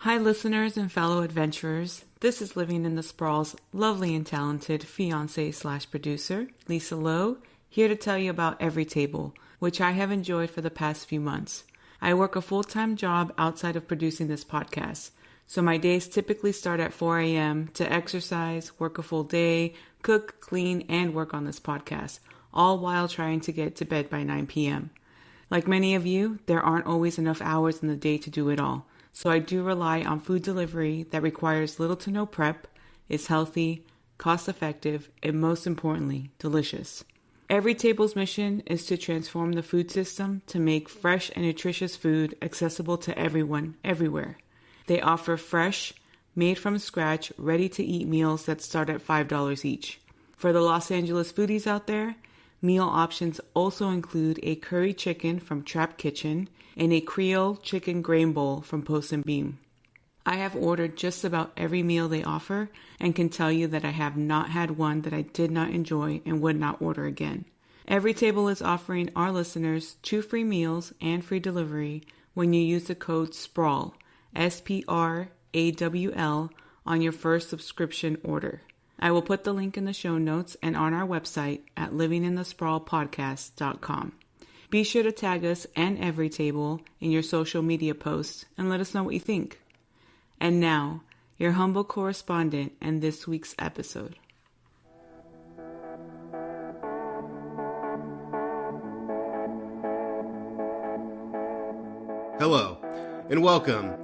Hi, listeners and fellow adventurers. This is Living in the Sprawl's lovely and talented fiance/producer, Lisa Lowe, here to tell you about Every Table, which I have enjoyed for the past few months. I work a full-time job outside of producing this podcast, so my days typically start at 4 a.m. to exercise, work a full day, cook, clean, and work on this podcast, all while trying to get to bed by 9 p.m. Like many of you, there aren't always enough hours in the day to do it all. So I do rely on food delivery that requires little to no prep, is healthy, cost-effective, and most importantly, delicious. Every Table's mission is to transform the food system to make fresh and nutritious food accessible to everyone, everywhere. They offer fresh, made from scratch, ready-to-eat meals that start at $5 each. For the Los Angeles foodies out there, meal options also include a curry chicken from Trap Kitchen and a Creole chicken grain bowl from Post and Beam. I have ordered just about every meal they offer and can tell you that I have not had one that I did not enjoy and would not order again. Every Table is offering our listeners 2 free meals and free delivery when you use the code SPRAWL, SPRAWL, on your first subscription order. I will put the link in the show notes and on our website at livinginthesprawlpodcast.com. Be sure to tag us and Every Table in your social media posts and let us know what you think. And now, your humble correspondent and this week's episode. Hello, and welcome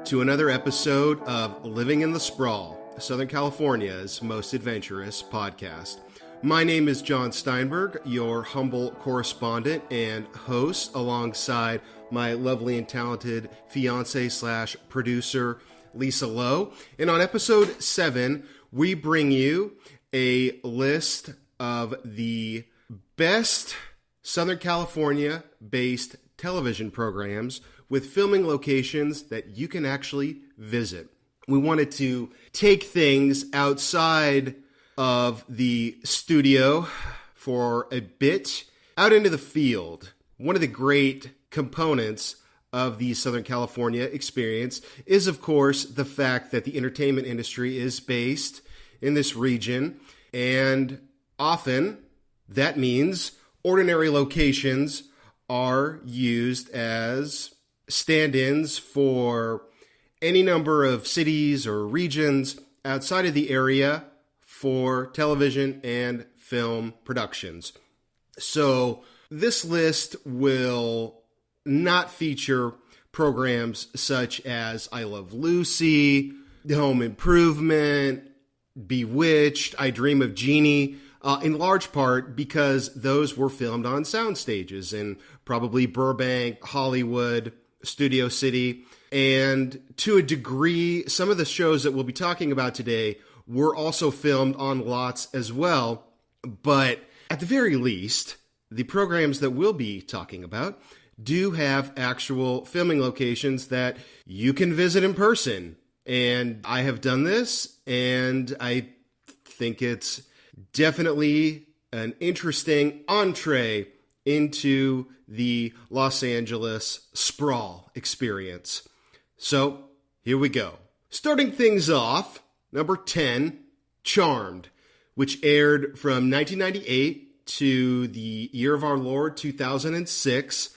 to another episode of Living in the Sprawl, Southern California's most adventurous podcast. My name is Jon Steinberg, your humble correspondent and host, alongside my lovely and talented fiance/producer, Lisa Lowe. And on episode 7, we bring you a list of the best Southern California-based television programs with filming locations that you can actually visit. We wanted to take things outside of the studio for a bit, out into the field. One of the great components of the Southern California experience is, of course, the fact that the entertainment industry is based in this region, and often that means ordinary locations are used as stand-ins for any number of cities or regions outside of the area for television and film productions. So this list will not feature programs such as I Love Lucy, Home Improvement, Bewitched, I Dream of Jeannie, in large part because those were filmed on sound stages in probably Burbank, Hollywood, Studio City, and to a degree, some of the shows that we'll be talking about today were also filmed on lots as well. But at the very least, the programs that we'll be talking about do have actual filming locations that you can visit in person. And I have done this, and I think it's definitely an interesting entree into the Los Angeles sprawl experience. So, here we go. Starting things off, number 10, Charmed, which aired from 1998 to the year of our Lord, 2006.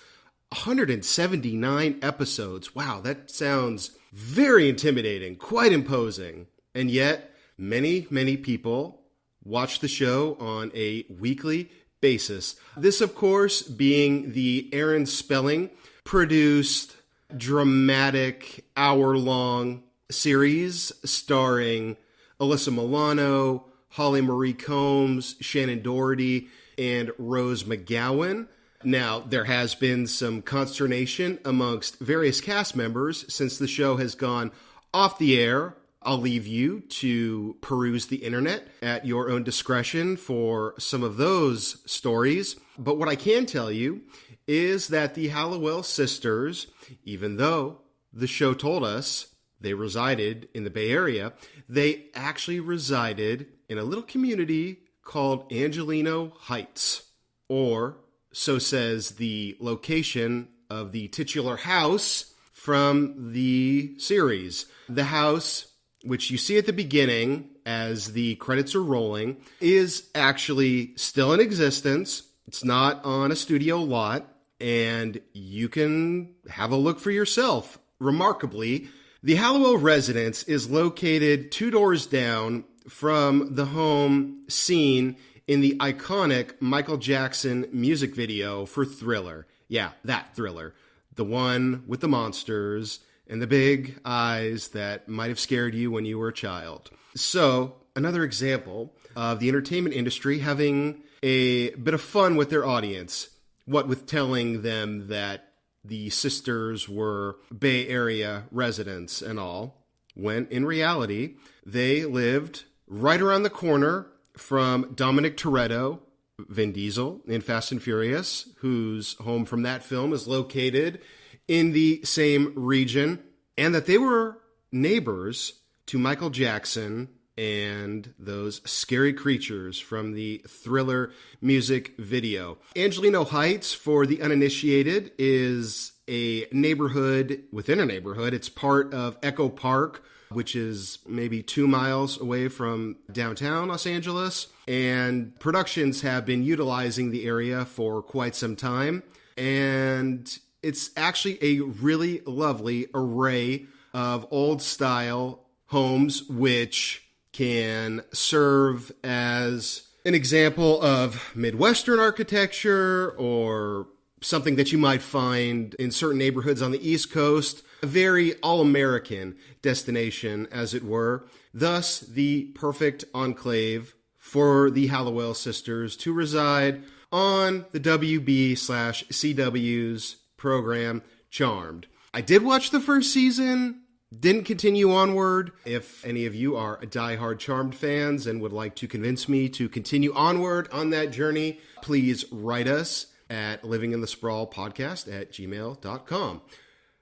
179 episodes. Wow, that sounds very intimidating, quite imposing. And yet, many, many people watch the show on a weekly basis. This, of course, being the Aaron Spelling produced dramatic hour-long series starring Alyssa Milano, Holly Marie Combs, Shannon Doherty, and Rose McGowan. Now, there has been some consternation amongst various cast members since the show has gone off the air. I'll leave you to peruse the internet at your own discretion for some of those stories. But what I can tell you is that the Hallowell sisters, even though the show told us they resided in the Bay Area, they actually resided in a little community called Angelino Heights, or so says the location of the titular house from the series. The house, which you see at the beginning as the credits are rolling, is actually still in existence. It's not on a studio lot, and you can have a look for yourself. Remarkably, the Hallowell residence is located 2 doors down from the home seen in the iconic Michael Jackson music video for Thriller. Yeah, that Thriller. The one with the monsters and the big eyes that might have scared you when you were a child. So, another example of the entertainment industry having a bit of fun with their audience. What with telling them that the sisters were Bay Area residents and all, when in reality, they lived right around the corner from Dominic Toretto, Vin Diesel in Fast and Furious, whose home from that film is located in the same region, and that they were neighbors to Michael Jackson and those scary creatures from the Thriller music video. Angelino Heights, for the uninitiated, is a neighborhood within a neighborhood. It's part of Echo Park, which is maybe 2 miles away from downtown Los Angeles. And productions have been utilizing the area for quite some time. And it's actually a really lovely array of old-style homes, which can serve as an example of Midwestern architecture or something that you might find in certain neighborhoods on the East Coast. A very all-American destination, as it were. Thus, the perfect enclave for the Hallowell sisters to reside on the WB/CW's program, Charmed. I did watch the first season, didn't continue onward. If any of you are diehard Charmed fans and would like to convince me to continue onward on that journey, please write us at livinginthesprawlpodcast@gmail.com.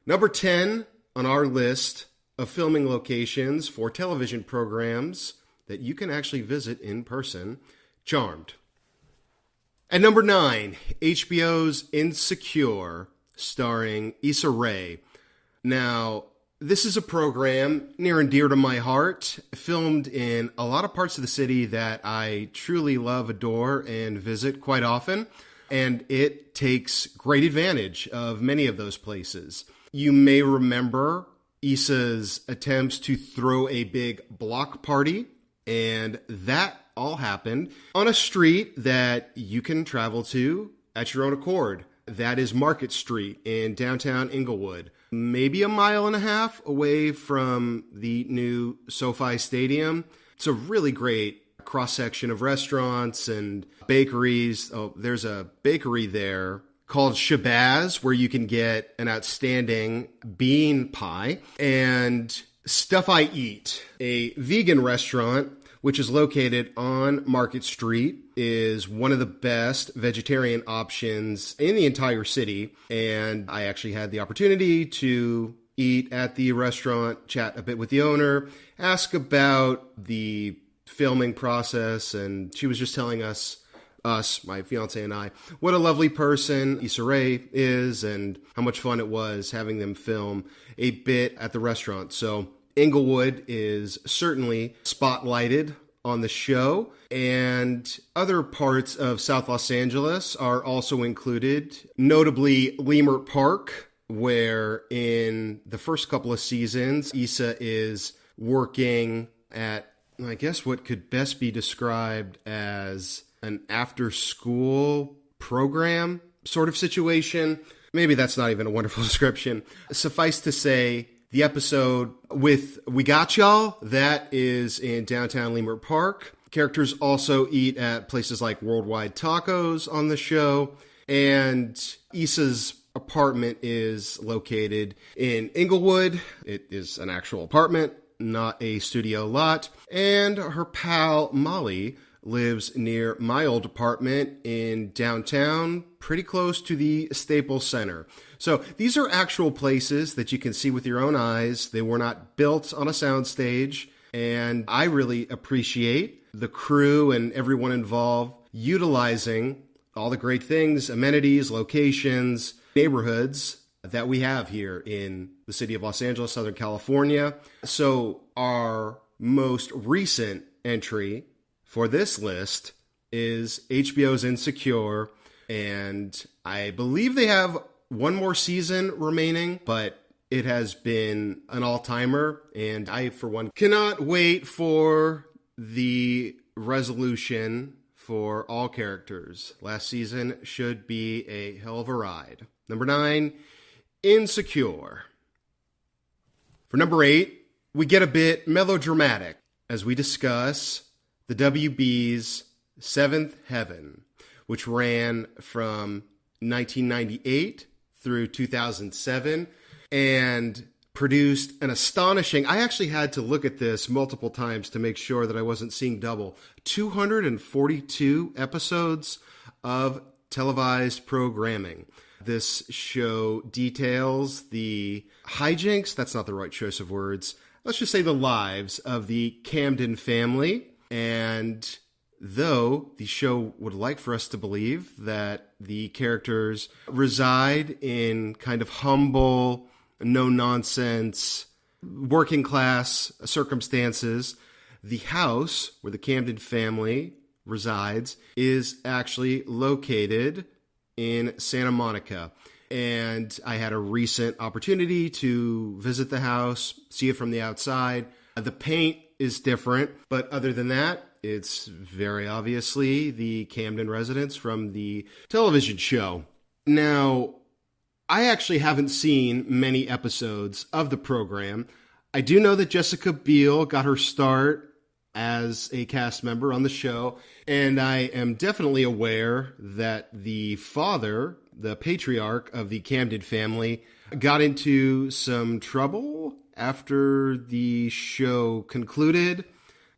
Number 10 on our list of filming locations for television programs that you can actually visit in person, Charmed. At number 9, HBO's Insecure, starring Issa Rae. Now, this is a program near and dear to my heart, filmed in a lot of parts of the city that I truly love, adore, and visit quite often, and it takes great advantage of many of those places. You may remember Issa's attempts to throw a big block party, and that all happened on a street that you can travel to at your own accord. That is Market Street in downtown Inglewood, maybe a mile and a half away from the new SoFi Stadium. It's a really great cross-section of restaurants and bakeries. Oh, there's a bakery there called Shabazz, where you can get an outstanding bean pie. And Stuff I Eat, a vegan restaurant which is located on Market Street, is one of the best vegetarian options in the entire city. And I actually had the opportunity to eat at the restaurant, chat a bit with the owner, ask about the filming process, and she was just telling us, my fiance and I, what a lovely person Issa Rae is and how much fun it was having them film a bit at the restaurant. So Inglewood is certainly spotlighted on the show, and other parts of South Los Angeles are also included, notably Leimert Park, where in the first couple of seasons, Issa is working at, I guess, what could best be described as an after-school program sort of situation. Maybe that's not even a wonderful description. Suffice to say, the episode with We Got Y'all, that is in downtown Leimert Park. Characters also eat at places like Worldwide Tacos on the show. And Issa's apartment is located in Inglewood. It is an actual apartment, not a studio lot. And her pal, Molly, lives near my old apartment in downtown, pretty close to the Staples Center. So these are actual places that you can see with your own eyes. They were not built on a soundstage, and I really appreciate the crew and everyone involved utilizing all the great things, amenities, locations, neighborhoods that we have here in the city of Los Angeles, Southern California. So our most recent entry for this list is HBO's Insecure, and I believe they have one more season remaining, but it has been an all-timer, and I, for one, cannot wait for the resolution for all characters. Last season should be a hell of a ride. Number 9, Insecure. For number 8, we get a bit melodramatic as we discuss the WB's Seventh Heaven, which ran from 1998 through 2007 and produced an astonishing, I actually had to look at this multiple times to make sure that I wasn't seeing double, 242 episodes of televised programming. This show details the hijinks, that's not the right choice of words, let's just say the lives of the Camden family. And though the show would like for us to believe that the characters reside in kind of humble, no-nonsense, working-class circumstances, the house where the Camden family resides is actually located in Santa Monica. And I had a recent opportunity to visit the house, see it from the outside. The paint is different, but other than that, it's very obviously the Camden residence from the television show. Now, I actually haven't seen many episodes of the program. I do know that Jessica Biel got her start as a cast member on the show, and I am definitely aware that the father, the patriarch of the Camden family, got into some trouble after the show concluded.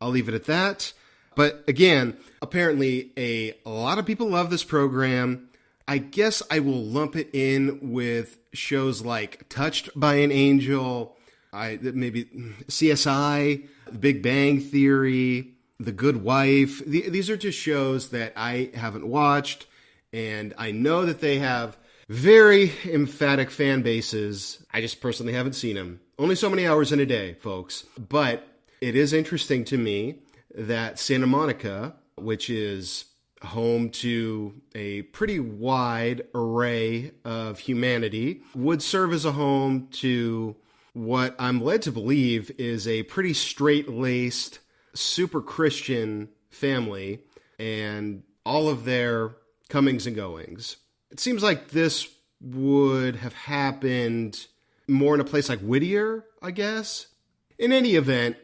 I'll leave it at that. But again, apparently a lot of people love this program. I guess I will lump it in with shows like Touched by an Angel, maybe CSI, The Big Bang Theory, The Good Wife. These are just shows that I haven't watched, and I know that they have very emphatic fan bases. I just personally haven't seen them. Only so many hours in a day, folks. But it is interesting to me that Santa Monica, which is home to a pretty wide array of humanity, would serve as a home to what I'm led to believe is a pretty straight-laced, super Christian family and all of their comings and goings. It seems like this would have happened more in a place like Whittier, I guess. In any event,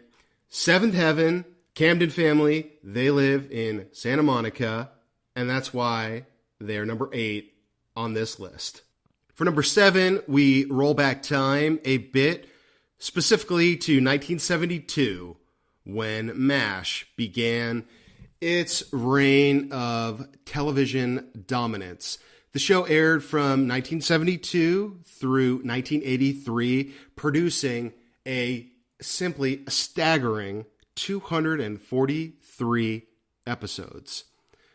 Seventh Heaven, Camden family, they live in Santa Monica, and that's why they're number 8 on this list. For number 7, we roll back time a bit, specifically to 1972, when MASH began its reign of television dominance. The show aired from 1972 through 1983, producing a simply staggering 243 episodes.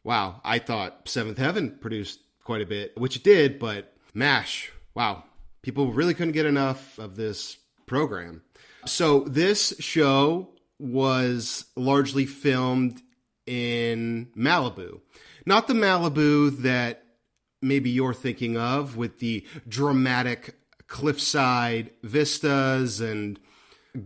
Wow, I thought Seventh Heaven produced quite a bit, which it did, but MASH, wow, people really couldn't get enough of this program. So this show was largely filmed in Malibu. Not the Malibu that maybe you're thinking of with the dramatic cliffside vistas and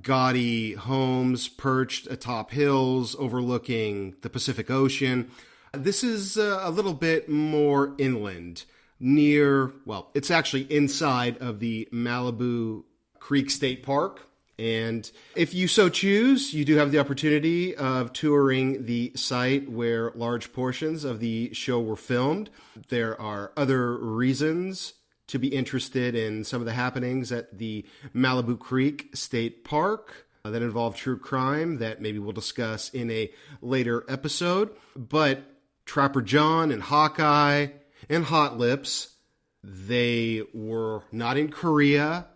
gaudy homes perched atop hills overlooking the Pacific Ocean. This is a little bit more inland, near, well, it's actually inside of the Malibu Creek State Park. And if you so choose, you do have the opportunity of touring the site where large portions of the show were filmed. There are other reasons to be interested in some of the happenings at the Malibu Creek State Park that involve true crime that maybe we'll discuss in a later episode. But Trapper John and Hawkeye and Hot Lips, they were not in Korea.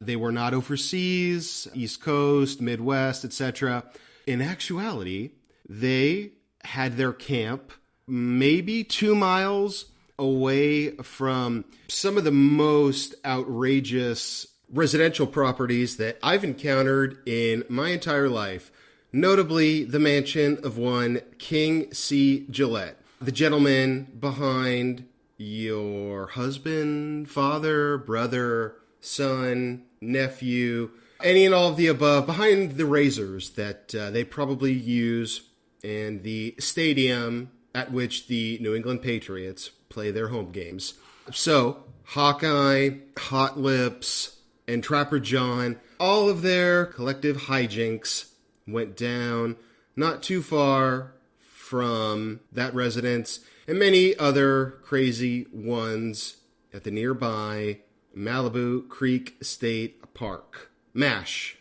They were not overseas, East Coast, Midwest, etc. In actuality, they had their camp maybe 2 miles away from some of the most outrageous residential properties that I've encountered in my entire life, notably the mansion of one King C. Gillette, the gentleman behind your husband, father, brother, son, nephew, any and all of the above, behind the razors that they probably use in the stadium at which the New England Patriots play their home games. So, Hawkeye, Hot Lips, and Trapper John, all of their collective hijinks went down not too far from that residence, and many other crazy ones at the nearby Malibu Creek State Park. MASH,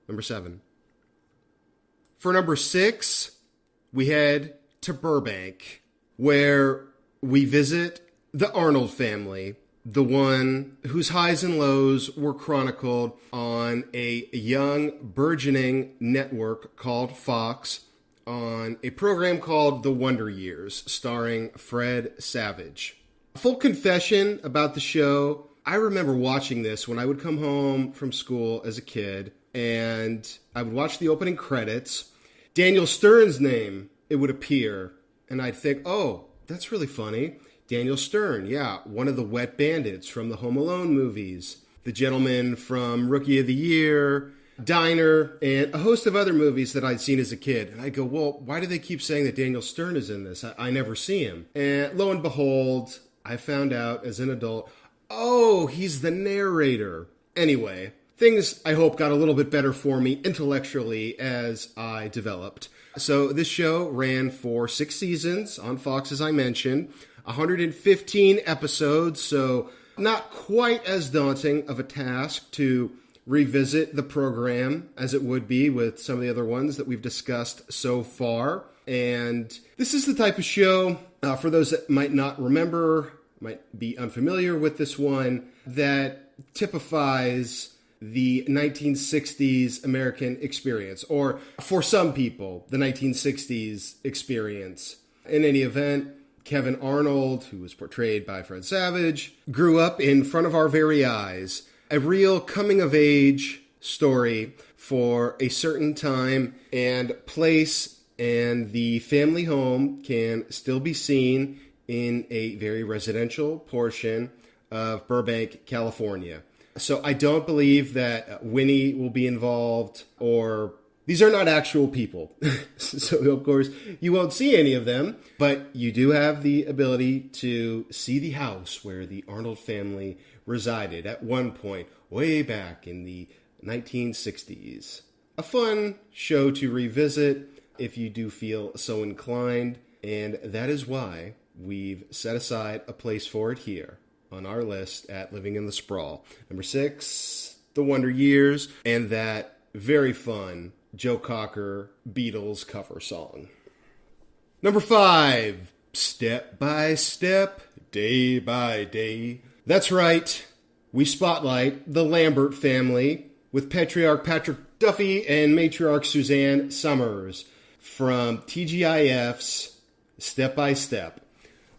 number 7. For number 6, we head to Burbank, where we visit the Arnold family, the one whose highs and lows were chronicled on a young, burgeoning network called Fox, on a program called The Wonder Years, starring Fred Savage. Full confession about the show, I remember watching this when I would come home from school as a kid, and I would watch the opening credits. Daniel Stern's name, it would appear, and I'd think, oh, that's really funny. Daniel Stern, yeah, one of the wet bandits from the Home Alone movies, the gentleman from Rookie of the Year, Diner, and a host of other movies that I'd seen as a kid. And I'd go, well, why do they keep saying that Daniel Stern is in this? I never see him. And lo and behold, I found out as an adult, oh, he's the narrator. Anyway, things, I hope, got a little bit better for me intellectually as I developed. So this show ran for 6 seasons on Fox, as I mentioned, 115 episodes, so not quite as daunting of a task to revisit the program as it would be with some of the other ones that we've discussed so far. And this is the type of show, for those that might not remember, might be unfamiliar with this one, that typifies the 1960s American experience, or for some people, the 1960s experience. In any event, Kevin Arnold, who was portrayed by Fred Savage, grew up in front of our very eyes. A real coming-of-age story for a certain time and place, and the family home can still be seen in a very residential portion of Burbank, California. So I don't believe that Winnie will be involved, or these are not actual people. So, of course, you won't see any of them, but you do have the ability to see the house where the Arnold family resided at one point, way back in the 1960s. A fun show to revisit if you do feel so inclined, and that is why we've set aside a place for it here on our list at Living in the Sprawl. Number 6, The Wonder Years, and that very fun Joe Cocker Beatles cover song. Number 5, Step by Step, Day by Day. That's right, we spotlight the Lambert family with Patriarch Patrick Duffy and Matriarch Suzanne Summers from TGIF's Step by Step,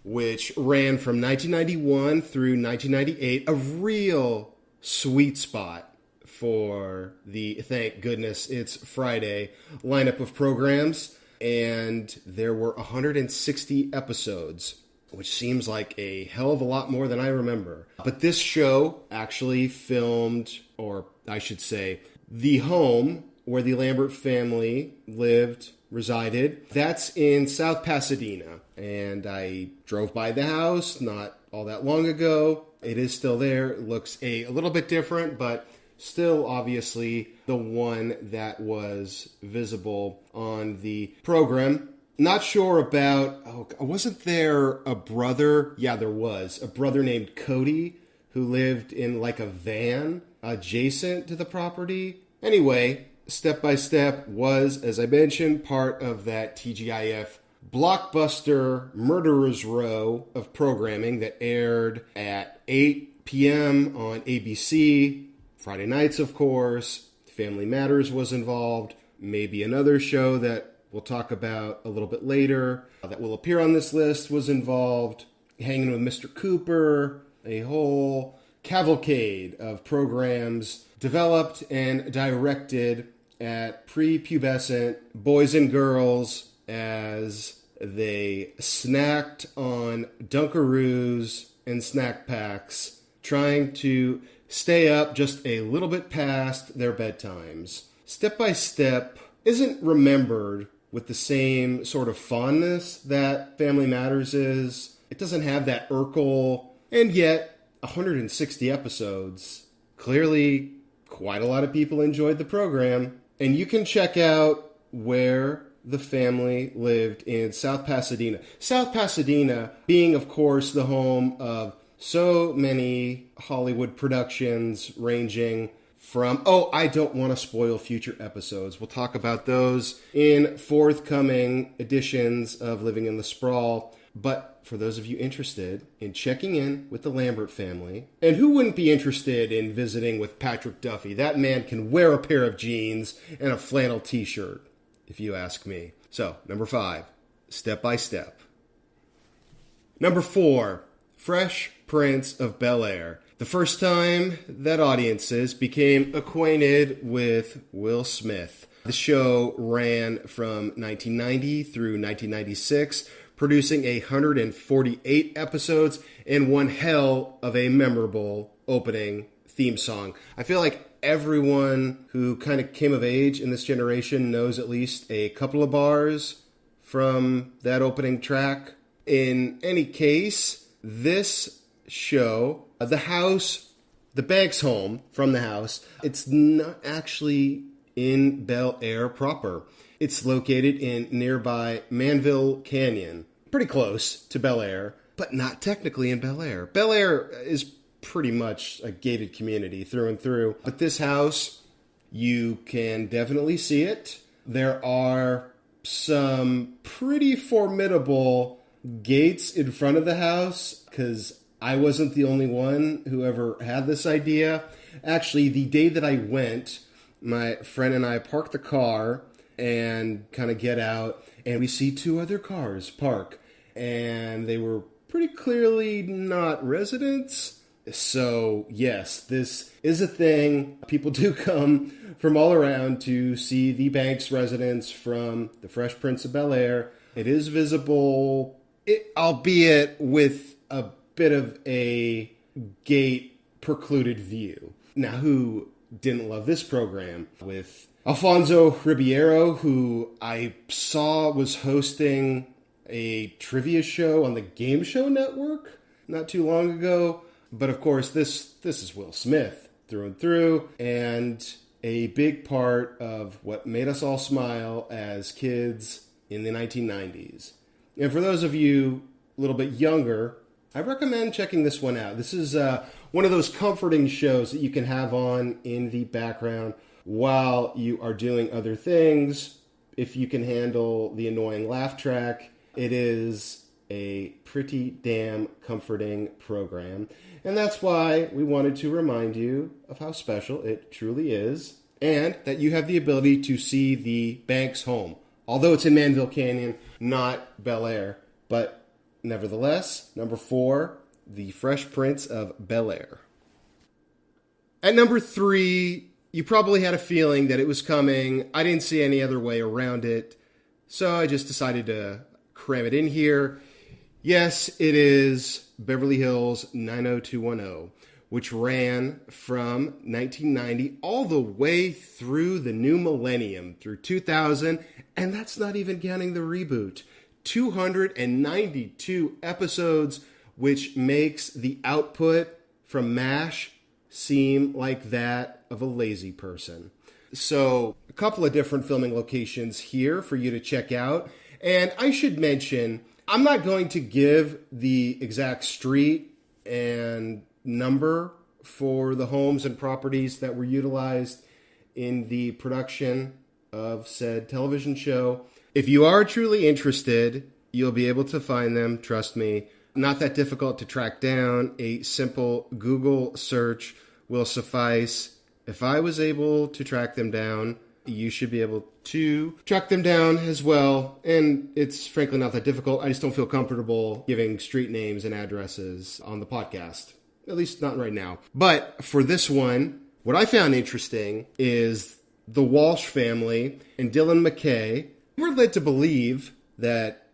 which ran from 1991 through 1998, a real sweet spot for the Thank Goodness It's Friday lineup of programs. And there were 160 episodes, which seems like a hell of a lot more than I remember. But this show actually filmed, or I should say, the home where the Lambert family lived, resided. That's in South Pasadena. And I drove by the house not all that long ago. It is still there. It looks a little bit different, but still obviously the one that was visible on the program. Not sure about, wasn't there a brother? Yeah, there was. A brother named Cody who lived in like a van adjacent to the property. Anyway, Step by Step was, as I mentioned, part of that TGIF blockbuster Murderer's Row of programming that aired at 8 p.m. on ABC. Friday nights, of course. Family Matters was involved. Maybe another show that we'll talk about a little bit later that will appear on this list was involved. Hanging with Mr. Cooper, a whole cavalcade of programs developed and directed at prepubescent boys and girls as they snacked on Dunkaroos and snack packs, trying to stay up just a little bit past their bedtimes. Step by Step isn't remembered with the same sort of fondness that Family Matters is. It doesn't have that Urkel, and yet 160 episodes. Clearly, quite a lot of people enjoyed the program. And you can check out where the family lived in South Pasadena. South Pasadena being, of course, the home of so many Hollywood productions ranging from... Oh, I don't want to spoil future episodes. We'll talk about those in forthcoming editions of Living in the Sprawl. But for those of you interested in checking in with the Lambert family, and who wouldn't be interested in visiting with Patrick Duffy? That man can wear a pair of jeans and a flannel t-shirt, if you ask me. So, number 5, Step by Step. Number 4, Fresh Prince of Bel-Air. The first time that audiences became acquainted with Will Smith. The show ran from 1990 through 1996, producing 148 episodes and one hell of a memorable opening theme song. I feel like everyone who kind of came of age in this generation knows at least a couple of bars from that opening track. In any case, this show, the Banks home from the house, it's not actually in Bel-Air proper. It's located in nearby Manville Canyon. Pretty close to Bel-Air, but not technically in Bel-Air. Bel-Air is pretty much a gated community through and through. But this house, you can definitely see it. There are some pretty formidable gates in front of the house, because I wasn't the only one who ever had this idea. Actually, the day that I went, my friend and I parked the car and kind of get out, and we see 2 other cars park, and they were pretty clearly not residents. So yes, this is a thing. People do come from all around to see the Banks residence from the Fresh Prince of Bel-Air. It is visible, albeit with a bit of a gate-precluded view. Now, who didn't love this program? With Alfonso Ribeiro, who I saw was hosting a trivia show on the Game Show Network not too long ago. But of course, this is Will Smith through and through, and a big part of what made us all smile as kids in the 1990s. And for those of you a little bit younger, I recommend checking this one out. This is one of those comforting shows that you can have on in the background while you are doing other things. If you can handle the annoying laugh track, it is a pretty damn comforting program. And that's why we wanted to remind you of how special it truly is, and that you have the ability to see the Banks home. Although it's in Manville Canyon, not Bel-Air. But nevertheless, number 4, The Fresh Prince of Bel-Air. At number 3, you probably had a feeling that it was coming. I didn't see any other way around it, so I just decided to cram it in here. Yes, it is Beverly Hills 90210, which ran from 1990 all the way through the new millennium, through 2000, and that's not even counting the reboot. 292 episodes, which makes the output from MASH seem like that of a lazy person. So, a couple of different filming locations here for you to check out. And I should mention, I'm not going to give the exact street and number for the homes and properties that were utilized in the production of said television show. If you are truly interested, you'll be able to find them, trust me. Not that difficult to track down. A simple Google search will suffice. If I was able to track them down, you should be able to track them down as well. And it's frankly not that difficult. I just don't feel comfortable giving street names and addresses on the podcast. At least not right now. But for this one, what I found interesting is the Walsh family and Dylan McKay were led to believe that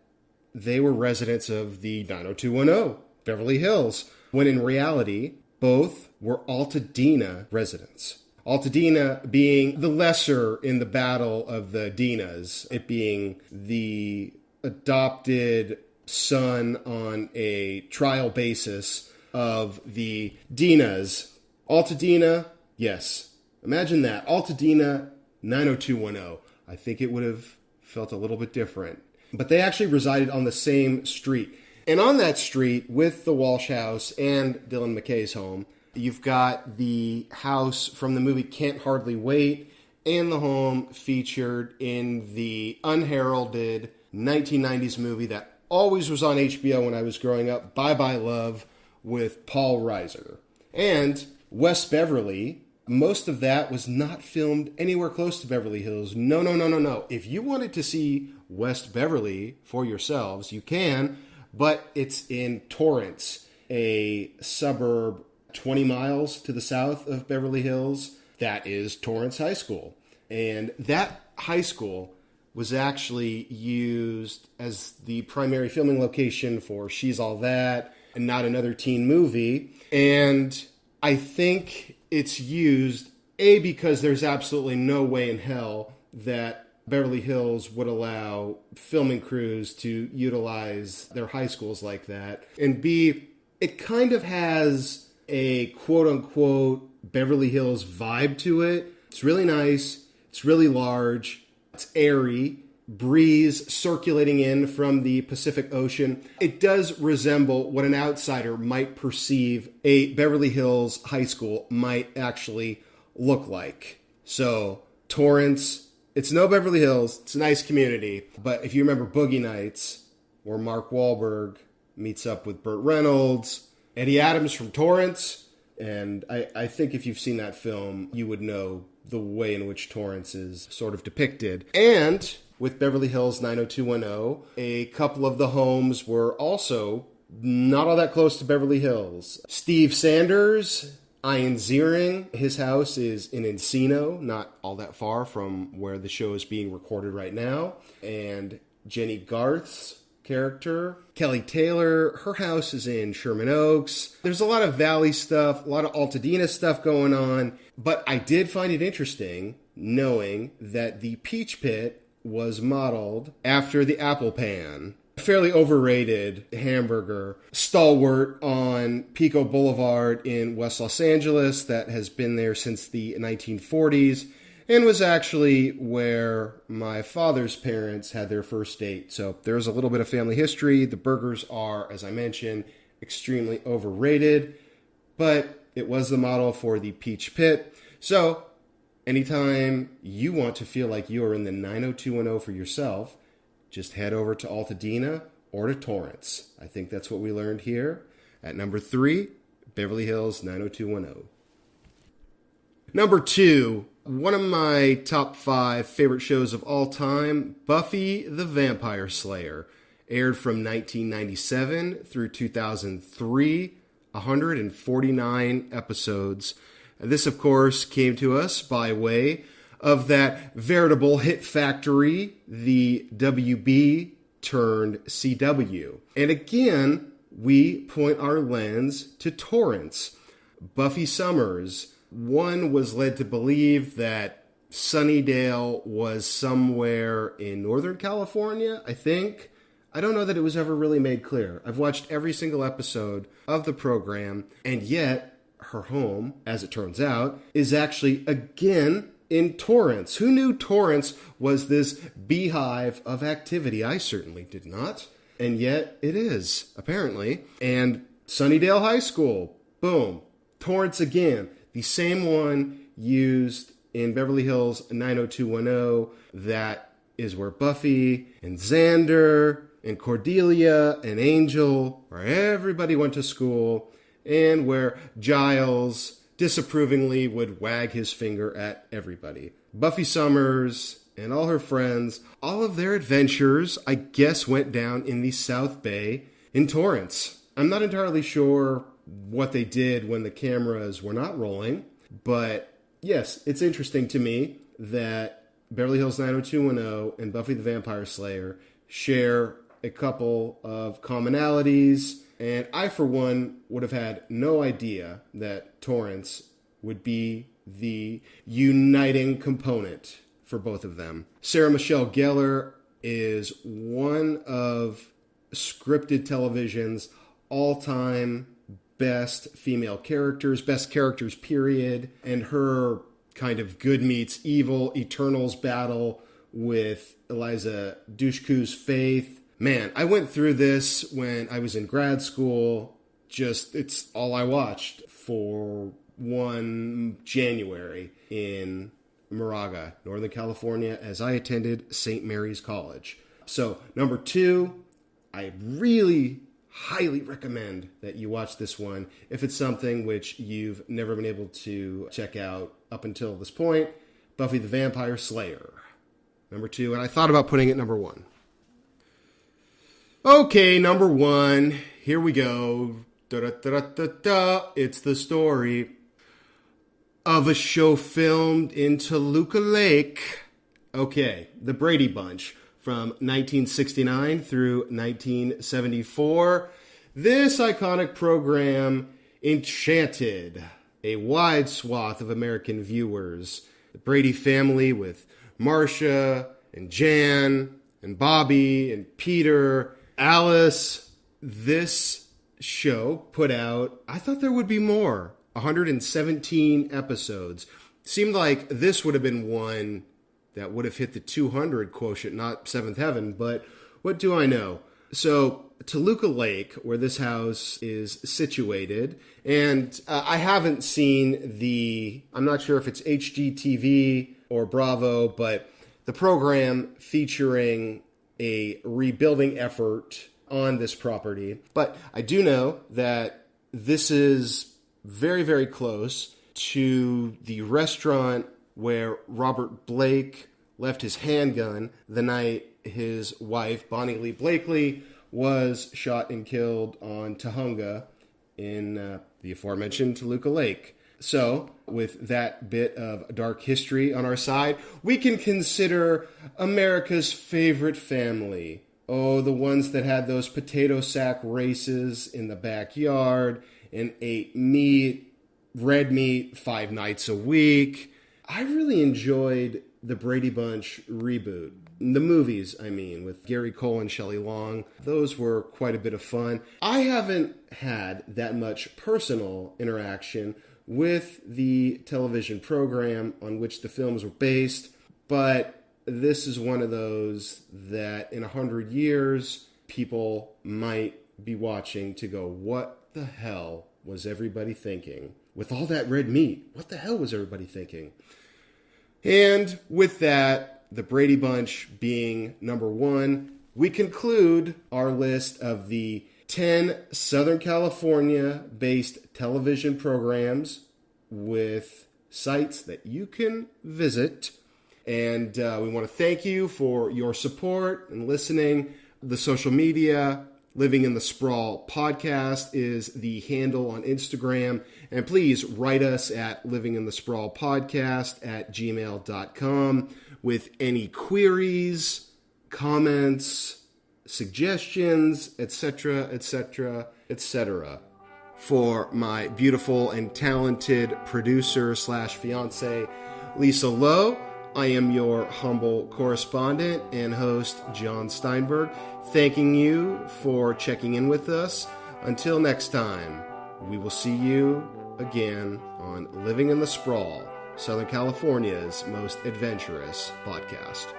they were residents of the 90210 Beverly Hills, when in reality, both were Altadena residents. Altadena being the lesser in the battle of the Denas, it being the adopted son on a trial basis of the Denas. Altadena, yes. Imagine that. Altadena 90210. I think it would have felt a little bit different. But they actually resided on the same street. And on that street, with the Walsh house and Dylan McKay's home, you've got the house from the movie Can't Hardly Wait and the home featured in the unheralded 1990s movie that always was on HBO when I was growing up, Bye Bye Love, with Paul Reiser. And West Beverly, most of that was not filmed anywhere close to Beverly Hills. No. If you wanted to see West Beverly for yourselves, you can, but it's in Torrance, a suburb 20 miles to the south of Beverly Hills. That is Torrance High School. And that high school was actually used as the primary filming location for She's All That and Not Another Teen Movie. And I think it's used, A, because there's absolutely no way in hell that Beverly Hills would allow filming crews to utilize their high schools like that. And B, it kind of has a quote-unquote Beverly Hills vibe to it. It's really nice. It's really large. It's airy. Breeze circulating in from the Pacific Ocean. It does resemble what an outsider might perceive a Beverly Hills high school might actually look like. So, Torrance, it's no Beverly Hills. It's a nice community. But if you remember Boogie Nights, where Mark Wahlberg meets up with Burt Reynolds, Eddie Adams from Torrance, and I think if you've seen that film, you would know the way in which Torrance is sort of depicted. And with Beverly Hills 90210, a couple of the homes were also not all that close to Beverly Hills. Steve Sanders, Ian Ziering, his house is in Encino, not all that far from where the show is being recorded right now. And Jenny Garth's character, Kelly Taylor, her house is in Sherman Oaks. There's a lot of Valley stuff, a lot of Altadena stuff going on. But I did find it interesting knowing that the Peach Pit was modeled after the Apple Pan, a fairly overrated hamburger stalwart on Pico Boulevard in West Los Angeles that has been there since the 1940s and was actually where my father's parents had their first date. So there's a little bit of family history. The burgers are, as I mentioned, extremely overrated, but it was the model for the Peach Pit. So anytime you want to feel like you are in the 90210 for yourself, just head over to Altadena or to Torrance. I think that's what we learned here. At number 3, Beverly Hills 90210. Number 2, one of my top 5 favorite shows of all time, Buffy the Vampire Slayer. Aired from 1997 through 2003, 149 episodes. This, of course, came to us by way of that veritable hit factory, the WB turned CW. And again, we point our lens to Torrance. Buffy Summers, one was led to believe that Sunnydale was somewhere in Northern California, I think. I don't know that it was ever really made clear. I've watched every single episode of the program, and yet her home, as it turns out, is actually again in Torrance. Who knew Torrance was this beehive of activity? I certainly did not. And yet it is, apparently. And Sunnydale High School, boom. Torrance again, the same one used in Beverly Hills 90210. That is where Buffy and Xander and Cordelia and Angel, where everybody went to school, and where Giles disapprovingly would wag his finger at everybody. Buffy Summers and all her friends, all of their adventures, I guess, went down in the South Bay in Torrance. I'm not entirely sure what they did when the cameras were not rolling, but yes, it's interesting to me that Beverly Hills 90210 and Buffy the Vampire Slayer share a couple of commonalities, and I, for one, would have had no idea that Torrance would be the uniting component for both of them. Sarah Michelle Gellar is one of scripted television's all-time best female characters, best characters, period, and her kind of good meets evil Eternals battle with Eliza Dushku's Faith. Man, I went through this when I was in grad school. It's all I watched for one January in Moraga, Northern California, as I attended St. Mary's College. So, number 2, I really highly recommend that you watch this one if it's something which you've never been able to check out up until this point. Buffy the Vampire Slayer, number 2, and I thought about putting it number 1. Okay, number 1, here we go. Da-da-da-da-da. It's the story of a show filmed in Toluca Lake. Okay, the Brady Bunch from 1969 through 1974. This iconic program enchanted a wide swath of American viewers. The Brady family with Marcia and Jan and Bobby and Peter, Alice. This show put out, I thought there would be more. 117 episodes. Seemed like this would have been one that would have hit the 200 quotient, not Seventh Heaven, but what do I know? So, Toluca Lake, where this house is situated, and I haven't seen I'm not sure if it's HGTV or Bravo, but the program featuring a rebuilding effort on this property. But I do know that this is very, very close to the restaurant where Robert Blake left his handgun the night his wife, Bonnie Lee Blakely, was shot and killed on Tahunga in the aforementioned Toluca Lake. So, with that bit of dark history on our side, we can consider America's favorite family. Oh, the ones that had those potato sack races in the backyard and ate red meat 5 nights a week. I really enjoyed the Brady Bunch reboot. The movies, I mean, with Gary Cole and Shelley Long. Those were quite a bit of fun. I haven't had that much personal interaction with the television program on which the films were based, but this is one of those that in 100 years, people might be watching to go, what the hell was everybody thinking? With all that red meat, what the hell was everybody thinking? And with that, the Brady Bunch being number 1, we conclude our list of the 10 Southern California-based television programs with sites that you can visit. And we want to thank you for your support and listening. The social media, Living in the Sprawl podcast is the handle on Instagram. And please write us at livinginthesprawl@gmail.com with any queries, comments, suggestions, etc., etc., etc. For my beautiful and talented producer / fiance, Lisa Lowe, I am your humble correspondent and host, Jon Steinberg, thanking you for checking in with us. Until next time, we will see you again on Living in the Sprawl, Southern California's most adventurous podcast.